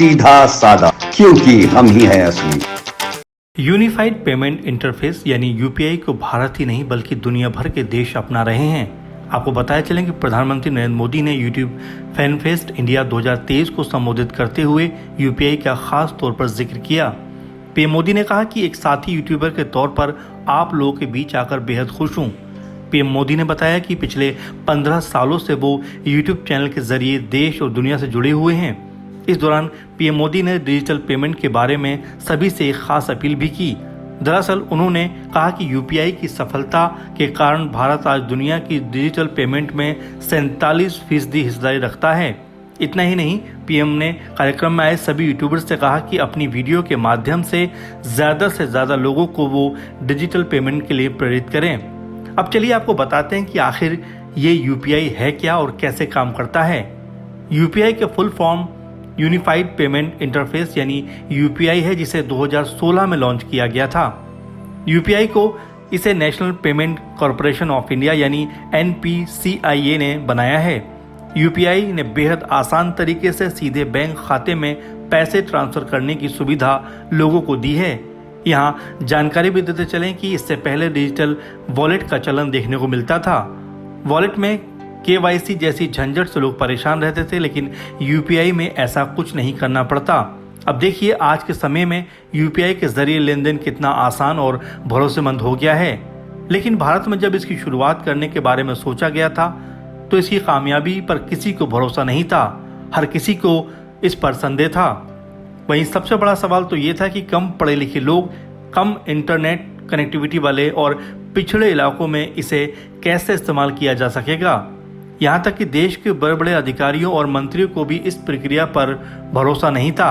सीधा सादा, क्योंकि हम ही हैं असली। यूनिफाइड पेमेंट इंटरफेस यानी यूपीआई को भारत ही नहीं बल्कि दुनिया भर के देश अपना रहे हैं। आपको बताया चलें कि प्रधानमंत्री नरेंद्र मोदी ने यूट्यूब फैन फेस्ट इंडिया 2023 को संबोधित करते हुए यूपीआई का खास तौर पर जिक्र किया। पीएम मोदी ने कहा कि एक साथी यूट्यूबर के तौर पर आप लोगों के बीच आकर बेहद खुश हूँ। पीएम मोदी ने बताया कि पिछले 15 सालों से वो यूट्यूब चैनल के जरिए देश और दुनिया से जुड़े हुए हैं। इस दौरान पीएम मोदी ने डिजिटल पेमेंट के बारे में सभी से एक खास अपील भी की। दरअसल उन्होंने कहा कि यूपीआई की सफलता के कारण भारत आज दुनिया की डिजिटल पेमेंट में 47% हिस्सेदारी रखता है। इतना ही नहीं, पीएम ने कार्यक्रम में आए सभी यूट्यूबर्स से कहा कि अपनी वीडियो के माध्यम से ज़्यादा लोगों को वो डिजिटल पेमेंट के लिए प्रेरित करें। अब चलिए आपको बताते हैं कि आखिर ये यूपीआई है क्या और कैसे काम करता है। यूपीआई के full form unified payment interface यानी यूपीआई है, जिसे 2016 में लॉन्च किया गया था। यूपीआई को इसे national payment corporation of India यानी एनपीसीआईए ने बनाया है। यूपीआई ने बेहद आसान तरीके से सीधे बैंक खाते में पैसे ट्रांसफर करने की सुविधा लोगों को दी है। यहाँ जानकारी भी देते चलें कि इससे पहले डिजिटल वॉलेट का चलन देखने को मिलता था। वॉलेट में केवाईसी जैसी झंझट से लोग परेशान रहते थे, लेकिन यूपीआई में ऐसा कुछ नहीं करना पड़ता। अब देखिए आज के समय में यूपीआई के जरिए लेन देन कितना आसान और भरोसेमंद हो गया है। लेकिन भारत में जब इसकी शुरुआत करने के बारे में सोचा गया था तो इसकी कामयाबी पर किसी को भरोसा नहीं था। हर किसी को इस पर संदेह था। वहीं सबसे बड़ा सवाल तो ये था कि कम पढ़े लिखे लोग, कम इंटरनेट कनेक्टिविटी वाले और पिछड़े इलाकों में इसे कैसे इस्तेमाल किया जा सकेगा। यहाँ तक कि देश के बड़े बड़े अधिकारियों और मंत्रियों को भी इस प्रक्रिया पर भरोसा नहीं था।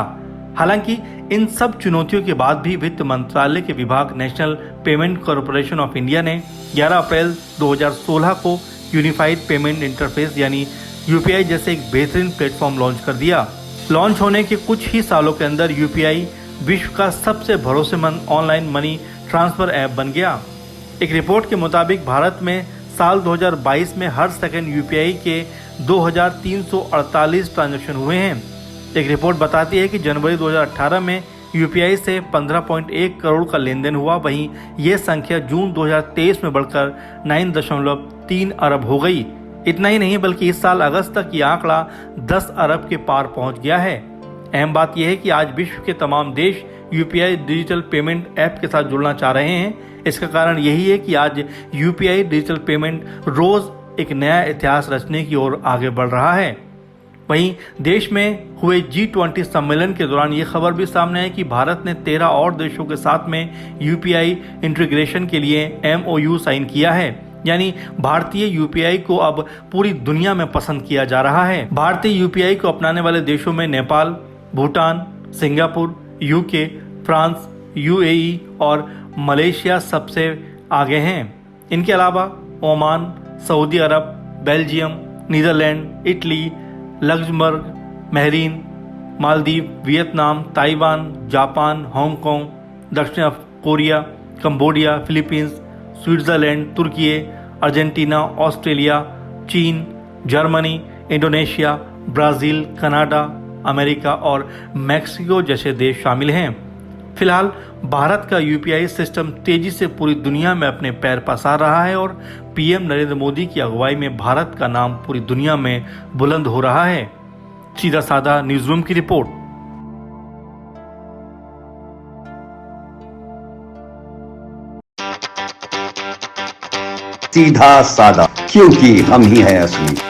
हालांकि इन सब चुनौतियों के बाद भी वित्त मंत्रालय के विभाग national payment corporation of India ने 11 अप्रैल 2016 को यूनिफाइड पेमेंट इंटरफेस यानी यूपीआई जैसे एक बेहतरीन प्लेटफॉर्म लॉन्च कर दिया। लॉन्च होने के कुछ ही सालों के अंदर यूपीआई विश्व का सबसे भरोसेमंद ऑनलाइन मनी ट्रांसफर ऐप बन गया। एक रिपोर्ट के मुताबिक भारत में साल 2022 में हर सेकंड यूपीआई के 2348 ट्रांजैक्शन हुए हैं। एक रिपोर्ट बताती है कि जनवरी 2018 में यूपीआई से 15.1 करोड़ का लेन देन हुआ। वहीं यह संख्या जून 2023 में बढ़कर 9.3 अरब हो गई। इतना ही नहीं बल्कि इस साल अगस्त तक ये आंकड़ा 10 अरब के पार पहुंच गया है। अहम बात यह है कि आज विश्व के तमाम देश यूपीआई डिजिटल पेमेंट ऐप के साथ जुड़ना चाह रहे हैं। इसका कारण यही है कि आज यूपीआई डिजिटल पेमेंट रोज एक नया इतिहास रचने की ओर आगे बढ़ रहा है। वहीं देश में हुए G20 सम्मेलन के दौरान ये खबर भी सामने आई कि भारत ने 13 और देशों के साथ में यूपीआई इंटीग्रेशन के लिए MOU साइन किया है। यानी भारतीय यूपीआई को अब पूरी दुनिया में पसंद किया जा रहा है। भारतीय यूपीआई को अपनाने वाले देशों में Nepal, Bhutan, Singapore, UK, France, UAE और मलेशिया सबसे आगे हैं। इनके अलावा ओमान, सऊदी अरब, Belgium, Netherlands, Italy, Luxembourg, Bahrain, Maldives, Vietnam, Taiwan, Japan, Hong Kong, दक्षिण कोरिया, कंबोडिया, फिलीपींस, स्विट्जरलैंड, तुर्की, अर्जेंटीना, ऑस्ट्रेलिया, चीन, Germany, Indonesia, Brazil, Canada, America और मैक्सिको जैसे देश शामिल हैं। फिलहाल भारत का यूपीआई सिस्टम तेजी से पूरी दुनिया में अपने पैर पसार रहा है और पीएम नरेंद्र मोदी की अगुवाई में भारत का नाम पूरी दुनिया में बुलंद हो रहा है। सीधा साधा न्यूज़ रूम की रिपोर्ट। सीधा सादा, क्योंकि हम ही हैं असली।